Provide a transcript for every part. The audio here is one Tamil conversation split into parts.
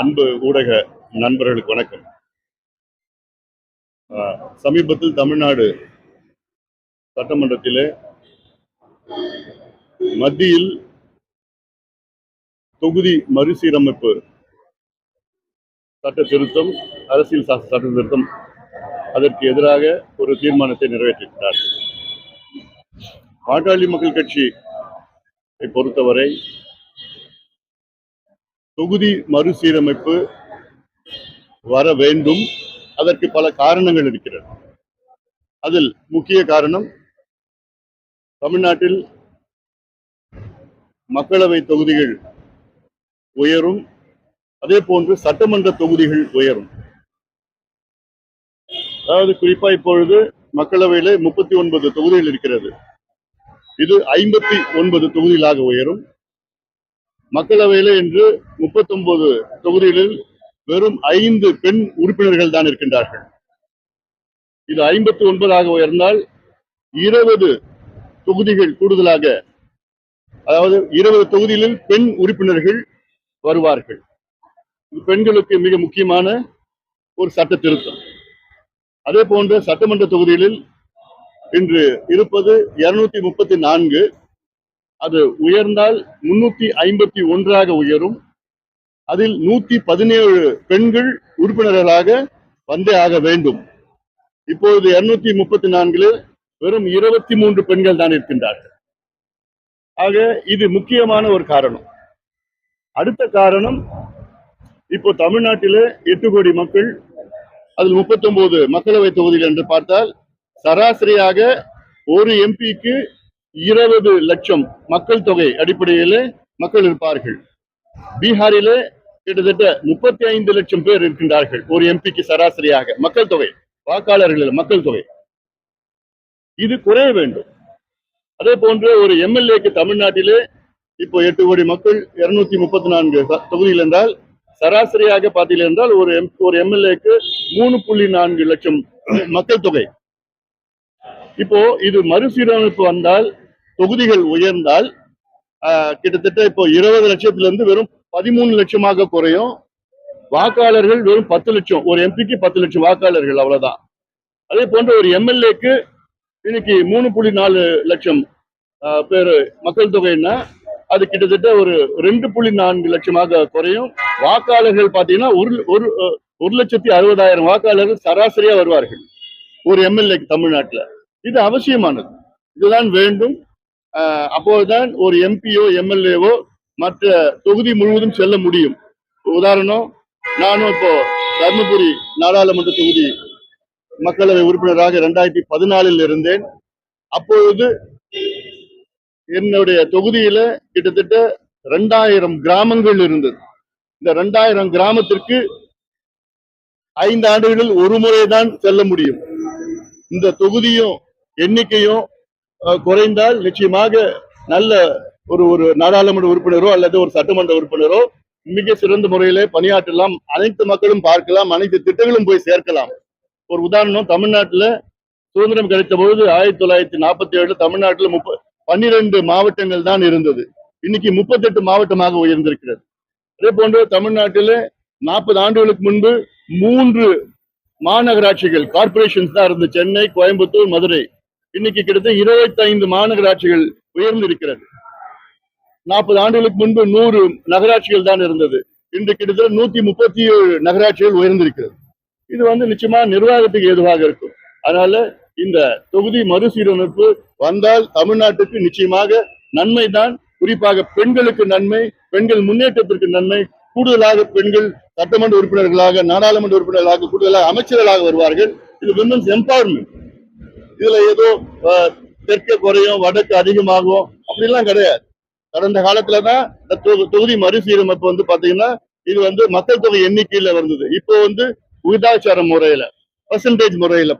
அன்பு ஊடக நண்பர்களுக்கு வணக்கம். சமீபத்தில் தமிழ்நாடு சட்டமன்றத்திலே மத்தியில் தொகுதி மறுசீரமைப்பு சட்ட திருத்தம், அரசியல் சட்ட திருத்தம், அதற்கு எதிராக ஒரு தீர்மானத்தை நிறைவேற்றினார். பாட்டாளி மக்கள் கட்சியை பொறுத்தவரை தொகுதி மறுசீரமைப்பு வர வேண்டும். அதற்கு பல காரணங்கள் இருக்கிறது. அதில் முக்கிய காரணம், தமிழ்நாட்டில் மக்களவை தொகுதிகள் உயரும், அதே போன்று சட்டமன்ற தொகுதிகள் உயரும். அதாவது குறிப்பா இப்பொழுது மக்களவையில 39 தொகுதிகள் இருக்கிறது. இது 59 தொகுதிகளாக உயரும். மக்களவையில இன்று 39 தொகுதிகளில் வெறும் 5 பெண் உறுப்பினர்கள் தான் இருக்கின்றார்கள். இது 59ஆக உயர்ந்தால் 20 தொகுதிகள் கூடுதலாக, அதாவது 20 தொகுதிகளில் பெண் உறுப்பினர்கள் வருவார்கள். இது பெண்களுக்கு மிக முக்கியமான ஒரு சட்ட திருத்தம். அதே போன்ற சட்டமன்ற தொகுதிகளில் இன்று இருப்பது 234. அது உயர்ந்தால் 351ஆக உயரும். அதில் 117 பெண்கள் உறுப்பினர்களாக வந்தே ஆக வேண்டும். இப்பொழுது 234 வெறும் 23 பெண்கள் தான் இருக்கின்றார்கள். ஆக இது முக்கியமான ஒரு காரணம். அடுத்த காரணம், இப்போ தமிழ்நாட்டிலே 8 கோடி மக்கள், அதில் 39 மக்களவை தொகுதிகள் என்று பார்த்தால் சராசரியாக ஒரு எம்பிக்கு 20 லட்சம் மக்கள் தொகை அடிப்படையிலே மக்கள் இருப்பார்கள். பீகாரிலே கிட்டத்தட்ட 35 லட்சம் பேர் இருக்கின்றார்கள் ஒரு எம்பிக்கு சராசரியாக மக்கள் தொகை, வாக்காளர்கள் மக்கள் தொகை. இது குறைய வேண்டும். அதே போன்று ஒரு எம்எல்ஏக்கு தமிழ்நாட்டிலே இப்போ 8 கோடி மக்கள், 234 தொகுதிகள் என்றால் சராசரியாக பார்த்தீர்கள் என்றால் ஒரு எம்எல்ஏக்கு 3.4 லட்சம் மக்கள் தொகை. இப்போ இது மறுசீரமைப்பு வந்தால், தொகுதிகள் உயர்ந்தால் கிட்டத்தட்ட இப்போ 20 லட்சத்திலிருந்து வெறும் 13 லட்சமாக குறையும். வாக்காளர்கள் வெறும் 10 லட்சம், ஒரு எம்பிக்கு 10 லட்சம் வாக்காளர்கள், அவ்வளவுதான். அதே போன்ற ஒரு எம்எல்ஏக்கு இன்னைக்கு 3.4 லட்சம் பேர் மக்கள் தொகைன்னா அது கிட்டத்தட்ட ஒரு 2.4 லட்சமாக குறையும். வாக்காளர்கள் பார்த்தீங்கன்னா 1,60,000 வாக்காளர்கள் சராசரியா வருவார்கள் ஒரு எம்எல்ஏக்கு தமிழ்நாட்டில். இது அவசியமானது, இதுதான் வேண்டும். அப்போதுதான் ஒரு எம்பியோ எம்எல்ஏவோ மற்ற தொகுதி முழுவதும் செல்ல முடியும். உதாரணம், நானும் இப்போ தர்மபுரி நாடாளுமன்ற தொகுதி மக்களவை உறுப்பினராக 2014 இருந்தேன். அப்பொழுது என்னுடைய தொகுதியில கிட்டத்தட்ட 2000 கிராமங்கள் இருந்தது. இந்த 2000 கிராமத்திற்கு 5 ஆண்டுகளில் ஒரு முறைதான் செல்ல முடியும். இந்த தொகுதியும் எண்ணிக்கையும் குறைந்தால் நிச்சயமாக நல்ல ஒரு நாடாளுமன்ற உறுப்பினரோ அல்லது ஒரு சட்டமன்ற உறுப்பினரோ மிக சிறந்த முறையிலே பணியாற்றலாம். அனைத்து மக்களும் பார்க்கலாம், அனைத்து திட்டங்களும் போய் சேர்க்கலாம். ஒரு உதாரணம், தமிழ்நாட்டில் சுதந்திரம் கிடைத்த பொழுது 1947 தமிழ்நாட்டில் 12 மாவட்டங்கள் தான் இருந்தது. இன்னைக்கு 38 மாவட்டமாக உயர்ந்திருக்கிறது. அதே போன்று தமிழ்நாட்டில் 40 ஆண்டுகளுக்கு முன்பு 3 மாநகராட்சிகள், கார்பரேஷன்ஸ் தான் இருந்தது, சென்னை, கோயம்புத்தூர், மதுரை. இன்னைக்கு கிட்டத்தட்ட 25 மாநகராட்சிகள் உயர்ந்து இருக்கிறது. 40 ஆண்டுகளுக்கு முன்பு 100 நகராட்சிகள் தான் இருந்தது. இன்று கிட்டத்தட்ட 137 நகராட்சிகள் உயர்ந்திருக்கிறது. இது நிச்சயமா நிர்வாகத்துக்கு ஏதுவாக இருக்கும். அதனால இந்த தொகுதி மறுசீரமைப்பு வந்தால் தமிழ்நாட்டுக்கு நிச்சயமாக நன்மை தான். குறிப்பாக பெண்களுக்கு நன்மை, பெண்கள் முன்னேற்றத்திற்கு நன்மை. கூடுதலாக பெண்கள் சட்டமன்ற உறுப்பினர்களாக, நாடாளுமன்ற உறுப்பினர்களாக, கூடுதலாக அமைச்சர்களாக வருவார்கள். இது விமன்ஸ் எம்பவர்மெண்ட். இதுல ஏதோ தெற்கு குறையும் வடக்கு அதிகமாகும் அப்படிலாம் கிடையாது. கடந்த காலத்துலதான் தொகுதி மறுசீரமைப்பு பாத்தீங்கன்னா இது மக்கள் தொகை எண்ணிக்கையில வந்தது. இப்போ விகிதாச்சார முறையில, பெர்சன்டேஜ் முறையில,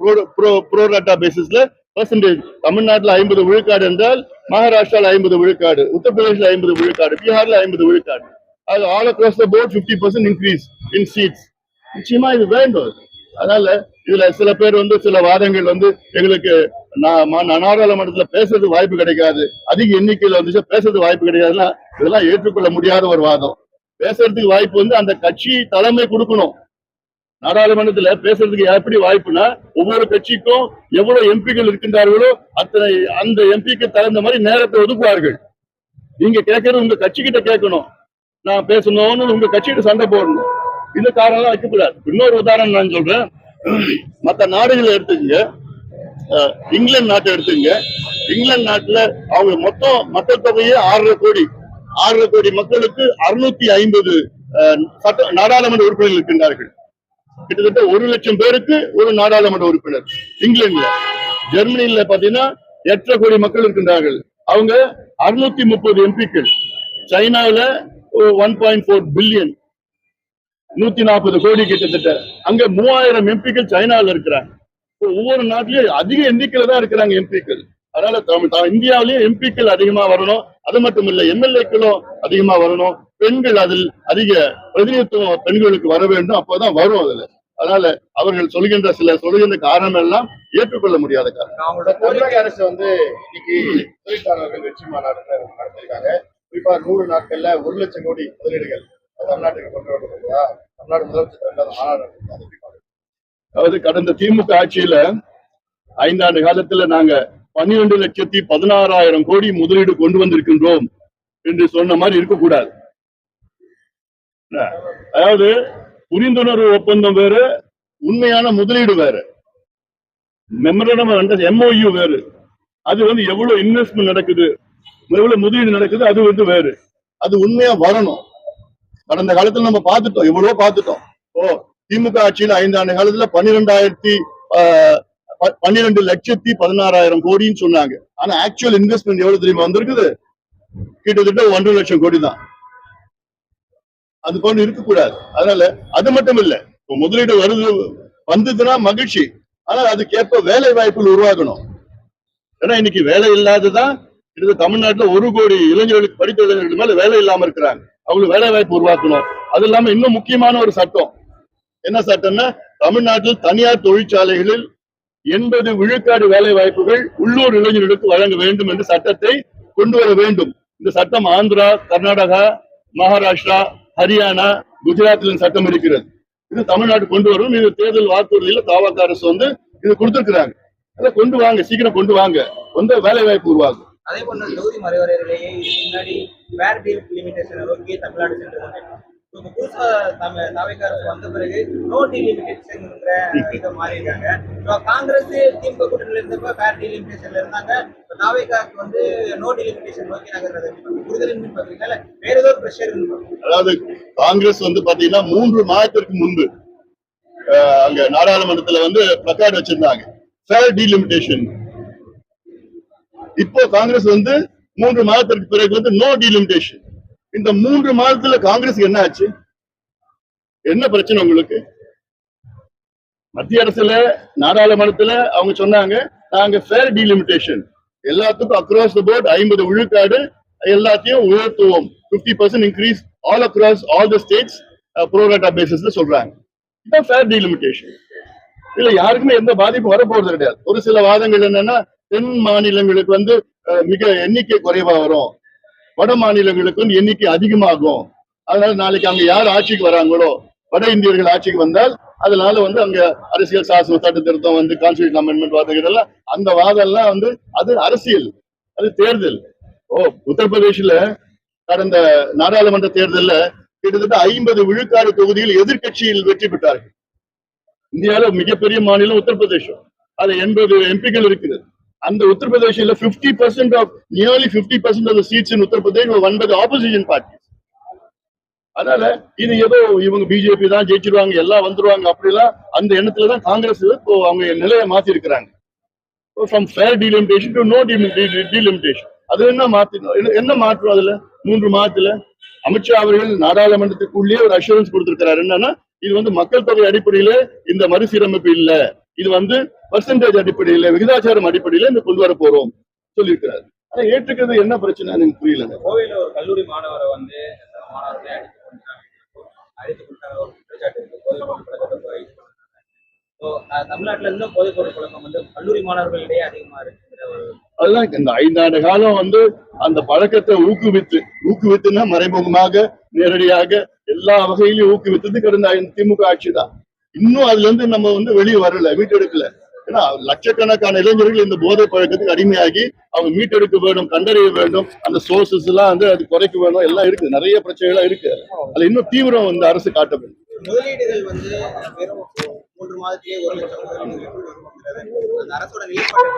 ப்ரோராட்டா பேசிஸ்ல பெர்சன்டேஜ். தமிழ்நாட்டில் 50 விழுக்காடு என்றால் மகாராஷ்டிரால 50 விழுக்காடு, உத்தரப்பிரதேசில 50 விழுக்காடு, பீகார்ல 50 விழுக்காடு. அது all across the board 50% increase in seats. நிச்சயமா இது வேண்டும். அதனால இதுல சில பேர் சில வாதங்கள் எங்களுக்கு நாடாளுமன்றத்துல பேசுறது வாய்ப்பு கிடைக்காது, அதிக எண்ணிக்கையில பேசுறது வாய்ப்பு கிடைக்காதுன்னா இதெல்லாம் ஏற்றுக்கொள்ள முடியாத ஒரு வாதம். பேசுறதுக்கு வாய்ப்பு வந்து அந்த கட்சி தலைமை கொடுக்கணும். நாடாளுமன்றத்துல பேசுறதுக்கு எப்படி வாய்ப்புனா, ஒவ்வொரு கட்சிக்கும் எவ்வளவு எம்பிக்கள் இருக்கின்றார்களோ அத்தனை அந்த எம்பிக்கு தகுந்த மாதிரி நேரத்தை ஒதுக்குவார்கள். நீங்க கேட்கறது உங்க கட்சி கிட்ட கேட்கணும். நான் பேசணும்னு உங்க கட்சிகிட்ட சண்டை போடணும். இந்த காரணம் வைக்கக்கூடாது. இன்னொரு உதாரணம் நான் சொல்றேன். மற்ற நாடுகளை எடுத்துக்கங்க, இங்கிலாந்து நாட்டை எடுத்துங்க. இங்கிலாந்து நாட்டுல அவங்க மொத்தம் மக்கள் தொகையே 6.5 கோடி மக்களுக்கு 650 நாடாளுமன்ற உறுப்பினர்கள் இருக்கின்றார்கள். கிட்டத்தட்ட 1 லட்சம் பேருக்கு ஒரு நாடாளுமன்ற உறுப்பினர் இங்கிலாந்துல. ஜெர்மனியில பாத்தீங்கன்னா 8.5 கோடி மக்கள் இருக்கின்றார்கள், அவங்க 630 எம்பிக்கள். சைனாவில 1.4 பில்லியன், 140 கோடி கிட்டத்தட்ட. அங்க 3000 எம்பிக்கள் சைனாவில் இருக்கிறாங்க. ஒவ்வொரு நாட்டிலயும் அதிக எண்ணிக்கையில தான் இருக்கிறாங்க எம்பிக்கள். அதனால இந்தியாவிலேயே எம்பிக்கள் அதிகமா வரணும். அது மட்டும் இல்ல, எம்எல்ஏக்களும் அதிகமா வரணும். பெண்கள் அதில் அதிக பிரதிநிதித்துவம் பெண்களுக்கு வர வேண்டும். அப்பதான் வரும் அதுல. அதனால அவர்கள் சொல்கின்ற காரணம் எல்லாம் ஏற்றுக்கொள்ள முடியாத காரணம். அவங்களோட தமிழக அரசு வந்து இன்னைக்கு தொழிற்சாளர்கள் வெற்றி மாநாடு நடத்திருக்காங்க. குறிப்பா 100 நாட்கள்ல 1 லட்சம் கோடி முதலீடுகள் தமிழ்நாட்டுக்கு கொண்டு வரப்படுறதா தமிழ்நாடு முதலமைச்சர் 2வது மாநாடு நடத்திருக்காங்க. அதாவது கடந்த திமுக ஆட்சியில 5 ஆண்டு காலத்துல நாங்க 12,16,000 கோடி முதலீடு கொண்டு வந்திருக்கின்றோம் என்று சொன்ன மாதிரி இருக்கக்கூடாது. அதாவது புரிந்துணர்வு ஒப்பந்தம் வேற, உண்மையான முதலீடு வேற. மெமரண்டம் MOU வேறு. அது வந்து எவ்வளவு இன்வெஸ்ட்மெண்ட் நடக்குது, எவ்வளவு முதலீடு நடக்குது, அது வந்து வேறு. அது உண்மையா வரணும். கடந்த காலத்துல நம்ம பார்த்துட்டோம், எவ்வளவோ பார்த்துட்டோம். திமுக ஆட்சியில் 5 ஆண்டு காலத்துல 12,16,000 கோடின்னு சொன்னாங்க. ஆனா ஆக்சுவல் இன்வெஸ்ட்மெண்ட் எவ்வளவு தெரியுமா வந்திருக்குது? கிட்டத்தட்ட 1.5 லட்சம் கோடி தான். அது போன்று இருக்கக்கூடாது. அதனால அது மட்டும் இல்ல, முதலீடு வந்ததுன்னா மகிழ்ச்சி. ஆனால் அதுக்கேற்ப வேலை வாய்ப்புகள் உருவாக்கணும். ஏன்னா இன்னைக்கு வேலை இல்லாததான் தமிழ்நாட்டுல 1 கோடி இளைஞர்களுக்கு, படித்த இளைஞர்கள் மேல வேலை இல்லாம இருக்கிறாங்க. அவங்களுக்கு வேலை வாய்ப்பு உருவாக்கணும். அது இல்லாம இன்னும் முக்கியமான ஒரு சட்டம். என்ன சட்டம்னா, தமிழ்நாட்டில் தனியார் தொழிற்சாலைகளில் 80 விழுக்காடு வேலை வாய்ப்புகள் உள்ளூர் இளைஞர்களுக்கு வழங்க வேண்டும் என்ற சட்டத்தை கொண்டு வர வேண்டும். இந்த சட்டம் ஆந்திரா, கர்நாடகா, மகாராஷ்டிரா, ஹரியானா, குஜராத்தில் சட்டம் இருக்கிறது. இது தமிழ்நாடு கொண்டு வரும். இது தேர்தல் வாக்குறுதியில தாவக அரசு வந்து இது கொடுத்திருக்கிறாங்க. அதை கொண்டு வாங்க, சீக்கிரம் கொண்டு வாங்க, வந்து வேலை வாய்ப்பு உருவாகும். அதே போன்ற தொகுதி மறுவரையிலேயே முன்னாடி ஃபேர் டீல் லிமிடேஷனை நோக்கி தமிழ்நாடு சென்றது. புதுசா தாவேக்கா அரசு வந்த பிறகு நோ டீலிமிட்டேஷன்ங்கிற இதை மாறி இருக்காங்க. காங்கிரஸ் திமுக கூட்டணியில இருந்தப்ப ஃபேர் டீலிமிட்டேஷன்ல இருந்தாங்க. தாவேக்காக்கு வந்து நோ டீலிமிட்டேஷன் நோக்கி நகர்றது புரிதலின் பாத்தீங்கன்னா வேற ஏதோ பிரஷர் இருக்கு. அதாவது காங்கிரஸ் வந்து பாத்தீங்கன்னா 3 மாதத்திற்கு முன்பு அங்க நாடாளுமன்றத்துல வந்து பிளக்கார்டு வச்சிருந்தாங்க, ஃபேர் டீலிமிட்டேஷன். இப்போ காங்கிரஸ் வந்து 3 மாதத்திற்கு பிறகு வந்து நோ டீலிமிட்டேஷன். இந்த 3 மாதத்துல காங்கிரஸ் என்ன ஆச்சு? என்ன பிரச்சனை உங்களுக்கு? மத்திய அரசுல நாடாளுமன்றத்துல அவங்க சொன்னாங்க, நாங்க ஃபேர் டீலிமிட்டேஷன் எல்லாத்துக்கும் அக்ராஸ் தி போர்ட் 50 விழுக்காடு எல்லாத்தையும் உயர்த்துவோம், 50% increase all across all the states pro rata பேசிஸ்ல சொல்றாங்க. இதான் ஃபேர் டீலிமிட்டேஷன். இதுல யாருக்குமே எந்த பாதிப்பும் வரப்போறது கிடையாது. ஒரு சில வாதங்கள் என்னன்னா, தென் மாநிலங்களுக்கு வந்து மிக எண்ணிக்கை குறைவா வரும், வட மாநிலங்களுக்கு வந்து எண்ணிக்கை அதிகமாகும். அதனால நாளைக்கு அங்க யார் ஆட்சிக்கு வராங்களோ, வட இந்தியர்கள் ஆட்சிக்கு வந்தால் அதனால வந்து அங்க அரசியல் சாசன சட்ட திருத்தம் வந்து கான்ஸ்டிடியூஷன் அமெண்ட்மெண்ட் வாதங்கள் அந்த வாதம் எல்லாம் வந்து அது அரசியல், அது தேர்தல். உத்தரப்பிரதேசில கடந்த நாடாளுமன்ற தேர்தல்ல கிட்டத்தட்ட 50 விழுக்காடு தொகுதியில் எதிர்கட்சியில் வெற்றி பெற்றார்கள். இந்தியாவில மிகப்பெரிய மாநிலம் உத்தரப்பிரதேசம். அது 80 எம்பிக்கள் இருக்குது. அந்த உத்தரப்பிரதேசில 50% of nearly 50% of the seats in Uttar Pradesh were won by the opposition parties. அதனால இது ஏதோ இவங்க பிஜேபி தான் ஜெயிச்சிருவாங்க, எல்லாம் வந்துருவாங்க, அப்படிலாம் அந்த எண்ணத்துலதான் காங்கிரஸ் இப்போ அவங்க நிலையை மாத்தி இருக்கிறாங்க. From fair delimitation to no delimitation. அது என்ன மாற்றம்? அதுல 3 மாதத்துல அமித்ஷா அவர்கள் நாடாளுமன்றத்துக்குள்ளே ஒரு அஷூரன்ஸ் கொடுத்திருக்கிறார். என்னன்னா, இது வந்து மக்கள் தொகை அடிப்படையில இந்த மறுசீரமைப்பு இல்ல, இது வந்து பர்சன்டேஜ் அடிப்படையில, விகிதாச்சாரம் அடிப்படையில இந்த கொண்டு வர போறோம் சொல்லியிருக்கிறார். ஆனா ஏற்றுக்கிறது என்ன பிரச்சனை எனக்கு புரியல. கோவையில ஒரு கல்லூரி மாணவரை வந்து மாணவர்களை அழைத்து தமிழ்நாட்டுல இன்னும் போதைப் பொருள் பழக்கம் வந்து கல்லூரி மாணவர்களிடையே அதிகமா இருக்கு. அதுதான் இந்த 5 ஆண்டு காலம் வந்து அந்த பழக்கத்தை ஊக்குவித்து ஊக்குவித்துனா மறைமுகமாக நேரடியாக எல்லா வகையிலும் ஊக்குவித்தது கடந்த திமுக ஆட்சி தான். இன்னும் அதுல இருந்து நம்ம வந்து வெளியே வரல, மீட்டெடுக்கல. ஏன்னா லட்சக்கணக்கான இளைஞர்கள் இந்த போதை பழக்கத்துக்கு அடிமையாகி அவங்க மீட்டெடுக்க வேண்டும், கண்டறிய வேண்டும், அந்த சோர்சஸ் எல்லாம் வந்து அது குறைக்க வேணும், எல்லாம் இருக்கு, நிறைய பிரச்சனைகள் இருக்கு. அதுல இன்னும் தீவிரம் இந்த அரசு காட்ட வேண்டும். முதலீடுகள் வந்து வெறும் 3 மாதத்திலேயே 1 லட்சம் அந்த அரசோட நிலைப்பாடு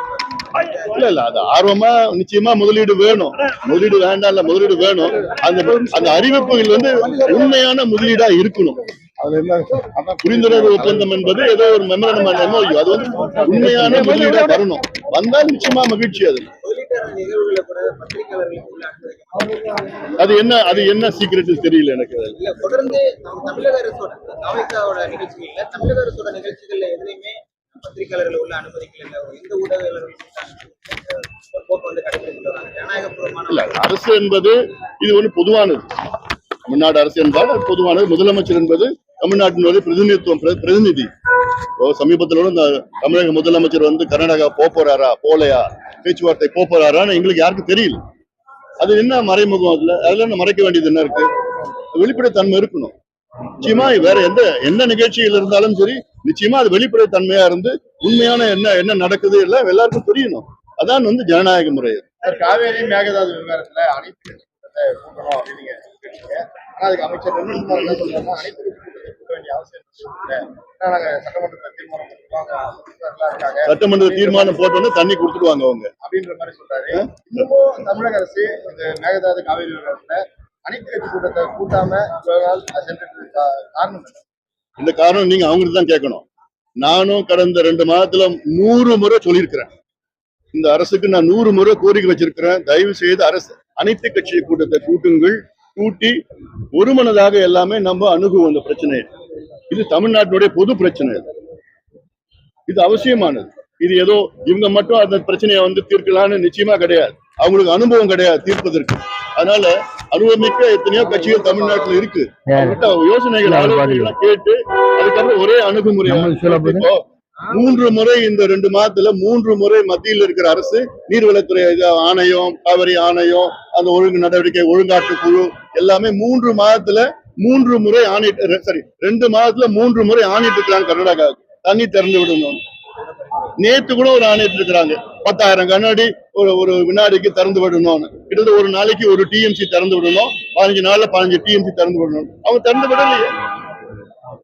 இல்ல அது ஆர்வமா நிச்சயமா முதலீடு வேணும், முதலீடு வேண்டாம் இல்ல, முதலீடு வேணும். அந்த அறிவிப்புகள் வந்து உண்மையான முதலீடா இருக்கணும். அது என்ன புரிந்துணர்வு ஒப்பந்தம் என்பது ஏதோ ஒரு மெமரண்டம் MOU, அது வந்து உண்மையான முதலீடா வரணும். வந்தால் நிச்சயமா மகிழ்ச்சி. அது என்ன சீக்கிரட் தெரியல எனக்கு. தொடர்ந்து தமிழக அரசோட நிகழ்ச்சிகள்ல தமிழக அரசோட நிகழ்ச்சிகள்ல எதுலையுமே பத்திரிகையாளர்கள் உள்ள அனுமதிக்கல, எந்த ஊடகங்களும் ஜனநாயகபூர்வமான அரசு என்பது இது ஒன்று பொதுவானது. தமிழ்நாடு அரசு என்பால் அது பொதுவானது. முதலமைச்சர் என்பது தமிழ்நாட்டினுடைய பிரதிநிதி. சமீபத்தில் இந்த தமிழக முதலமைச்சர் வந்து கர்நாடகா போறாரா போலையா, பேச்சுவார்த்தை போறாரான்னு எங்களுக்கு யாருக்கும் தெரியல. அது என்ன மறைமுகம், அதுல என்ன மறைக்க வேண்டியது என்ன இருக்கு? வெளிப்படைத்தன்மை இருக்கணும். நிச்சயமா வேற எந்த நிகழ்ச்சியில் இருந்தாலும் சரி, நிச்சயமா அது வெளிப்படைத்தன்மையா இருந்து உண்மையான என்ன நடக்குது எல்லாம் எல்லாருக்கும் தெரியணும். அதான் வந்து ஜனநாயக முறை. காவேரி மேகதாது விவகாரத்துல அனைத்து கூட்டணும் அப்படின்னு அதுக்கு அமைச்சர் என்ன சொல்றாங்கன்னா, அனைத்து கூட்ட வேண்டிய அவசியம் சட்டமன்ற தீர்மானம் போட்டோன்னு தண்ணி கொடுத்துடுவாங்க அவங்க அப்படின்ற மாதிரி சொல்றாரு. இன்னமும் தமிழக அரசு இந்த மேகதாது காவேரி விவகாரத்துல அனைத்து கட்சி கூட்டத்தை கூட்டாம காரணம் இந்த காரணம் நீங்க அவங்களுக்கு தான் கேட்கணும். நானும் கடந்த 2 மாதத்துல 100 முறை சொல்லியிருக்கிறேன். இந்த அரசுக்கு நான் 100 முறை கோரிக்கை வச்சிருக்கிறேன். தயவு செய்து அரசு அனைத்து கட்சி கூட்டத்தை கூட்டி ஒருமனதாக எல்லாமே நம்ம அணுகுவோம். இந்த பிரச்சனையை, இது தமிழ்நாட்டினுடைய பொது பிரச்சனை, இது அவசியமானது. இது ஏதோ இவங்க மட்டும் அந்த பிரச்சனையை வந்து தீர்க்கலான்னு நிச்சயமா கிடையாது. அவங்களுக்கு அனுபவம் கிடையாது தீர்ப்பதற்கு. அதனால அனுபவமிக்க எத்தனையோ கட்சிகள் தமிழ்நாட்டில் இருக்கு. யோசனைகள் ஆலோசனைகள் கேட்டு அதுக்கப்புறம் ஒரே அணுகுமுறை. 3 முறை இந்த 2 மாதத்துல 3 முறை மத்தியில் இருக்கிற அரசு நீர்வளத்துறை ஆணையம், காவிரி ஆணையம், அந்த ஒழுங்கு நடவடிக்கை ஒழுங்காற்று குழு எல்லாமே 3 மாதத்துல 3 முறை ஆணைட்டு, சரி 2 மாதத்துல 3 முறை ஆணைட்டு இருக்காங்க. கர்நாடகா தண்ணி திறந்து விடணும். நேத்து கூட ஒரு ஆணைட்டு இருக்கிறாங்க, 10,000 கண்ணாடி ஒரு வினாடிக்கு திறந்து விடணும். கிட்டத்தட்ட ஒரு நாளைக்கு 1 TMC திறந்து விடணும். 15 நாள்ல 15 TMC திறந்து விடணும். அவங்க திறந்து விடலையே,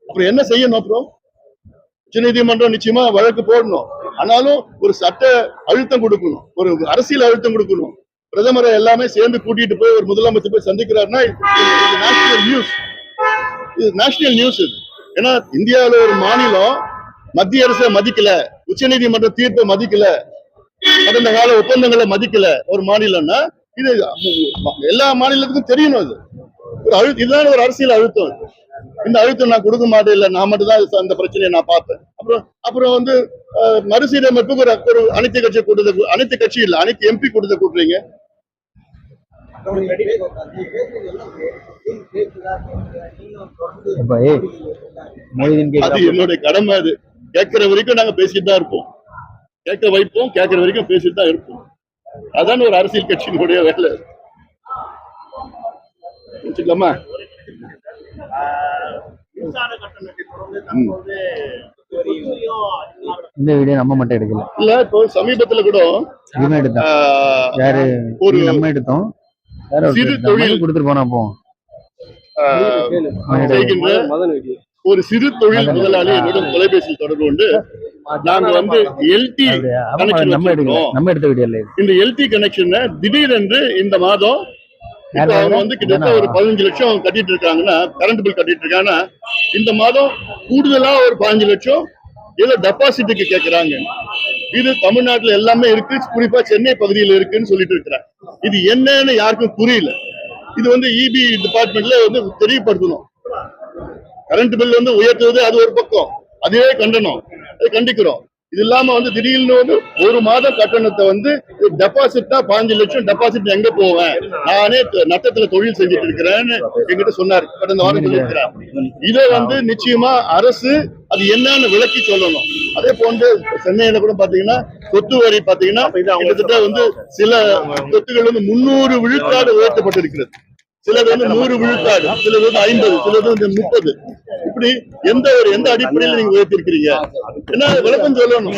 அப்புறம் என்ன செய்யணும்? அப்புறம் உச்ச நீதிமன்றம் நிச்சயமா வழக்கு போடணும். ஆனாலும் ஒரு சட்ட அழுத்தம் கொடுக்கணும், ஒரு அரசியல் அழுத்தம் கொடுக்கணும். பிரதமரை எல்லாமே சேர்ந்து கூட்டிட்டு போய் ஒரு முதலமைச்சர் போய் சந்திக்கிறாருன்னா நேஷனல் நியூஸ், இது நேஷனல் நியூஸ். இது ஏன்னா இந்தியாவில ஒரு மாநிலம் மத்திய அரசை மதிக்கல, உச்ச நீதிமன்ற தீர்ப்பை மதிக்கல, கடந்த கால ஒப்பந்தங்களை மதிக்கல ஒரு மாநிலம்னா இது எல்லா மாநிலத்துக்கும் தெரியணும். இது இதுதான் ஒரு அரசியல் அழுத்தம். இந்த அழுத்தம் நான் கொடுக்க மாட்டேன், இல்ல நான் மட்டும் தான் அந்த பிரச்சனையை நான் பார்ப்பேன். அப்புறம் வந்து மறுசீரமைப்புக்கு ஒரு அனைத்து கட்சி கூட்டத்தை, அனைத்து கட்சி இல்ல அனைத்து MP கூட்டத்தை கூட்டுறீங்க. அது என்னுடைய கடமை. அது கேட்கிற வரைக்கும் நாங்க பேசிட்டு தான் இருப்போம், கேட்க வைப்போம், கேட்கிற வரைக்கும் பேசிட்டு தான் இருப்போம். அதான் ஒரு அரசியல் கட்சியினுடைய வேலை. வச்சுக்கலாமா? இந்த வீடியோ நம்ம மட்டும் எடுக்கல, இல்ல இப்போ சமீபத்துல கூட ஒரு நம்ம எடுத்தோம், சிறு தொழில் கொடுத்துட்டு போனா போ ஒரு சிறு தொழில் முதலாளி என்னோட தொலைபேசி தொடர்பு கொண்டு நாங்க வந்து LT கனெக்ஷன் நம்ம எடுத்த வீடியோ இல்ல. இந்த LT கனெக்ஷன் திடீரென்று இந்த மாதம் அவங்க வந்து கிட்டத்தட்ட ஒரு 15 லட்சம் கட்டிட்டு இருக்காங்கன்னா, கரண்ட் பில் கட்டிட்டு இருக்காங்கன்னா, இந்த மாதம் கூடுதலா ஒரு 15 லட்சம் ஏதோ டெபாசிட்டுக்கு கேட்கிறாங்க. இது தமிழ்நாட்டுல எல்லாமே இருக்கு, குறிப்பா சென்னை பகுதியில் இருக்குன்னு சொல்லிட்டு இருக்கிறாங்க. இது என்னன்னு யாருக்கும் புரியல. இது வந்து EB டிபார்ட்மெண்ட்ல வந்து தெரியப்படுத்தணும். கரண்ட் பில் வந்து உயர்த்துவது அது ஒரு பக்கம், அதுவே கண்டனம், அதை கண்டிக்கிறோம். இது இல்லாம வந்து திடீர்னு வந்து ஒரு மாதம் கட்டணத்தை வந்து டெபாசிட்டா 15 லட்சம் டெபாசிட் எங்க போவேன், நானே நட்டத்துல தொழில் செஞ்சுட்டு இருக்கிறேன்னு என்கிட்ட சொன்னார், கடந்த வாரம் சொல்லியிருக்கிறார். இதை வந்து நிச்சயமா அரசு அது என்னன்னு விளக்கி சொல்லணும். அதே போன்று சென்னையில கூட பாத்தீங்கன்னா சொத்து வரி பாத்தீங்கன்னா கிட்டத்தட்ட வந்து சில சொத்துக்கள் வந்து 300 விழுக்காடு உயர்த்தப்பட்டிருக்கிறது. சிலது வந்து 100 விழுக்காடு, சிலது வந்து 50, சிலது வந்து 30. இப்படி எந்த அடிப்படையில நீங்க உயர்த்திருக்கிறீங்க? என்ன விளக்கம் சொல்லணும்.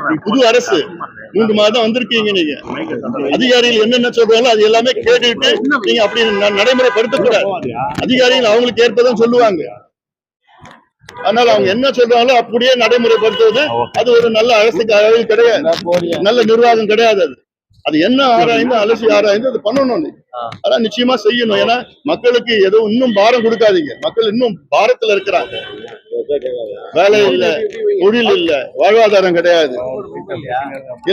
நீங்க புது அரசு 3 மாதம் வந்திருக்கீங்க. நீங்க அதிகாரிகள் என்னென்ன சொல்றாங்களோ அது எல்லாமே கேட்டுட்டு நீங்க அப்படி நடைமுறைப்படுத்தக்கூடாது. அதிகாரிகள் அவங்களுக்கு ஏற்பதான் சொல்லுவாங்க. அதனால அவங்க என்ன சொல்றாங்களோ அப்படியே நடைமுறைப்படுத்துவது அது ஒரு நல்ல அரசுக்கு கிடையாது, நல்ல நிர்வாகம் கிடையாது. அது என்ன ஆராய்ந்து அலசி ஆராய்ந்து அது பண்ணணும். அதான் நிச்சயமா செய்யணும். ஏன்னா மக்களுக்கு ஏதோ இன்னும் பாரம் கொடுக்காதீங்க. மக்கள் இன்னும் பாரத்துல இருக்கிறாங்க. வேலை இல்ல, தொழில் இல்ல, வாழ்வாதாரம் கிடையாது.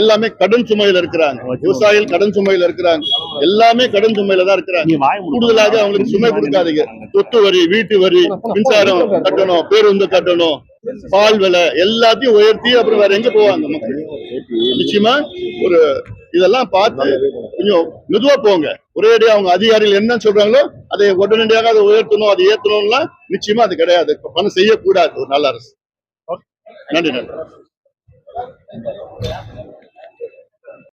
எல்லாமே கடன் சுமையில இருக்கிறாங்க. விவசாயிகள் கடன் சுமையில இருக்கிறாங்க. எல்லாமே கடன் சுமையில தான் இருக்கிறாங்க. கூடுதலாக அவங்களுக்கு சுமை கொடுக்காதீங்க. சொத்து வரி, வீட்டு வரி, மின்சாரம் கட்டணும், பேருந்து கட்டணும், பால் விலை எல்லாத்தையும் உயர்த்தி அப்புறம் வேற எங்க போவாங்க மக்கள்? நிச்சயமா ஒரு இதெல்லாம் பார்த்து கொஞ்சம் மெதுவா போங்க. ஒரேடியா அவங்க அதிகாரிகள் என்ன சொல்றாங்களோ அதை உடனடியாக அதை உயர்த்தணும், அதை ஏற்றணும்லாம் நிச்சயமா அது கிடையாது. பணம் செய்யக்கூடாது ஒரு நல்ல அரசு. நன்றி.